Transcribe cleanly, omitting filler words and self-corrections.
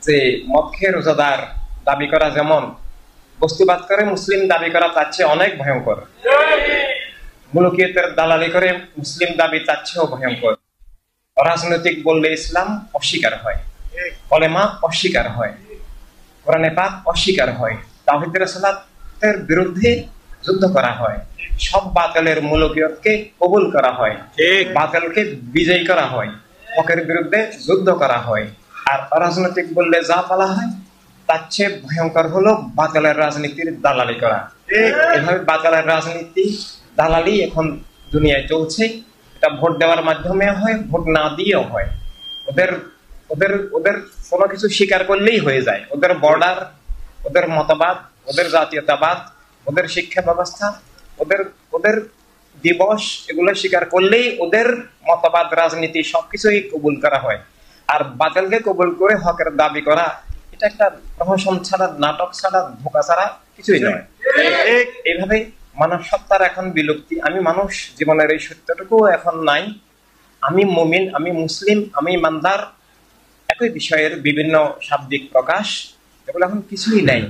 যে মদ খেয়ে রোজাদার দাবি করা যেমন বস্তুবাদ করে মুসলিম দাবি করা তার চেয়ে অনেক ভয়ঙ্কর, মুলুকিয়তের দালালি করে মুসলিম দাবি তার চেয়েও ভয়ঙ্কর। রাজনৈতিক বললে ইসলাম অস্বীকার হয়, কলেমা অস্বীকার হয়, কোরআনে পাক অস্বীকার হয়, তাওহীদ রিসালাতের বিরুদ্ধে যুদ্ধ করা হয়, সব বাতিলের মুলুকিয়তকে কবুল করা হয়, বাতিলকে বিজয়ী করা হয়, হকের বিরুদ্ধে যুদ্ধ করা হয়। আর অরাজনৈতিক বললে যা বলা হয় তার চেয়ে ভয়ঙ্কর হলো বাতিলের রাজনীতির দালালি করা। এভাবে বাতিলের রাজনীতি দালালি এখন দুনিয়ায় চলছে। এটা ভোট দেওয়ার মাধ্যমে হয়, ভোট না দিয়েও হয়। ওদের ওদের ওদের কোনো কিছু স্বীকার করলেই হয়ে যায়। ওদের বর্ডার, ওদের মতবাদ, ওদের জাতীয়তাবাদ, ওদের শিক্ষা ব্যবস্থা, ওদের ওদের দিবস, এগুলো স্বীকার করলেই ওদের মতবাদ, রাজনীতি সবকিছুই কবুল করা হয়। আর বাতিলকে কবুল করে হকের দাবি করা, এটা একটা প্রহসন ছাড়া, নাটক ছাড়া, ধোঁকা ছাড়া কিছুই নয়। এইভাবে মানব সত্তার এখন বিলুপ্তি। আমি মানুষ, জীবনের এই সত্যটুকু এখন নাই। আমি মুমিন, আমি মুসলিম, আমি ইমানদার, একই বিষয়ের বিভিন্ন শাব্দিক প্রকাশ, এগুলো এখন কিছুই নাই।